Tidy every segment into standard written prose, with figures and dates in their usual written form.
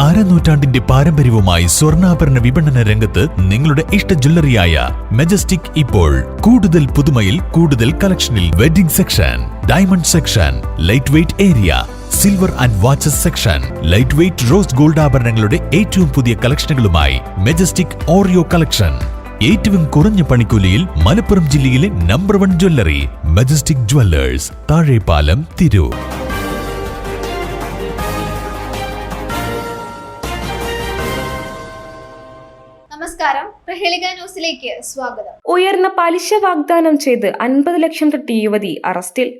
അരനൂറ്റാണ്ടിന്റെ പാരമ്പര്യവുമായി സ്വർണ്ണാഭരണ വിപണന രംഗത്ത് നിങ്ങളുടെ ഇഷ്ട ജ്വല്ലറിയായ മെജസ്റ്റിക് ഇപ്പോൾ കൂടുതൽ പുതുമയിൽ കൂടുതൽ കളക്ഷനിൽ wedding section, diamond section, light weight area, silver and watches section, light weight rose gold ആഭരണങ്ങളുടെ ഏറ്റവും പുതിയ കളക്ഷനുകളുമായി മെജസ്റ്റിക് ഓറിയോ കളക്ഷൻ. ഏറ്റവും കുറഞ്ഞ പണിക്കൂലിയിൽ മലപ്പുറം ജില്ലയിലെ number 1 jewellery majestic Jewellers, Thazhepalam, Tirur. നമസ്കാരം, പ്രഹേളിക ന്യൂസിലേക്ക് സ്വാഗതം. ഉയർന്ന പലിശ വാഗ്ദാനം ചെയ്ത് 50 ലക്ഷം തട്ടിയ യുവതി അറസ്റ്റിൽ.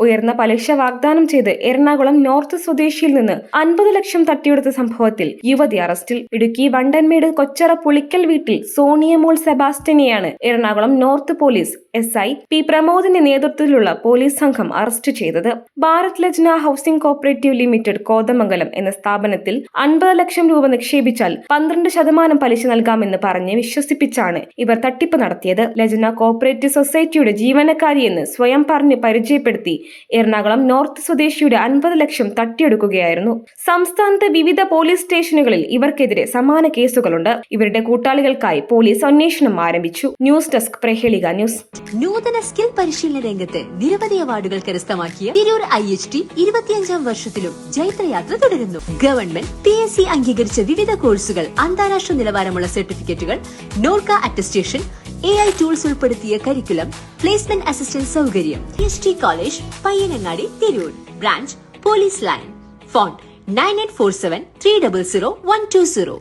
ഉയർന്ന പലിശ വാഗ്ദാനം ചെയ്ത് എറണാകുളം നോർത്ത് സ്വദേശിയിൽ നിന്ന് 50 ലക്ഷം തട്ടിയെടുത്ത സംഭവത്തിൽ യുവതി അറസ്റ്റിൽ. ഇടുക്കി വണ്ടൻമേട് കൊച്ചറ പുളിക്കൽ വീട്ടിൽ സോണിയമോൾ സെബാസ്റ്റ്യനെയാണ് Ernakulam north police SI P പ്രമോദിന്റെ നേതൃത്വത്തിലുള്ള പോലീസ് സംഘം അറസ്റ്റ് ചെയ്തത്. Bharat Lajna housing cooperative limited Kothamangalam എന്ന സ്ഥാപനത്തിൽ 50 ലക്ഷം രൂപ നിക്ഷേപിച്ചാൽ 12% പലിശ നൽകാമെന്ന് പറഞ്ഞ് വിശ്വസിപ്പിച്ചാണ് ഇവർ തട്ടിപ്പ് നടത്തിയത്. ലജ്ന കോപ്പറേറ്റീവ് സൊസൈറ്റിയുടെ ജീവനക്കാരിയെന്ന് സ്വയം പറഞ്ഞ് പരിചയപ്പെടുത്തി എറണാകുളം നോർത്ത് സ്വദേശിയുടെ 50 ലക്ഷം തട്ടിയെടുക്കുകയായിരുന്നു. സംസ്ഥാനത്തെ വിവിധ പോലീസ് സ്റ്റേഷനുകളിൽ ഇവർക്കെതിരെ സമാന കേസുകളുണ്ട്. ഇവരുടെ കൂട്ടാളികൾക്കായി പോലീസ് അന്വേഷണം ആരംഭിച്ചു. News desk, Prahelika news. നൂതന സ്കിൽ പരിശീലന രംഗത്ത് നിരവധി അവാർഡുകൾ കരസ്ഥമാക്കിയ തിരൂർ IHT 25ാം വർഷത്തിലും ജൈത്രയാത്ര തുടരുന്നു. ഗവൺമെന്റ് PSC അംഗീകരിച്ച വിവിധ കോഴ്സുകൾ, അന്താരാഷ്ട്ര നിലവാരമുള്ള സർട്ടിഫിക്കറ്റുകൾ, നോർക്ക അറ്റസ്റ്റേഷൻ, AI ടൂൾസ് ഉൾപ്പെടുത്തിയ കരിക്കുലം, പ്ലേസ്മെന്റ് അസിസ്റ്റന്റ് സൗകര്യം. IHT college, Payyanangadi, Tirur. Branch police line. Phone 9847 300 120.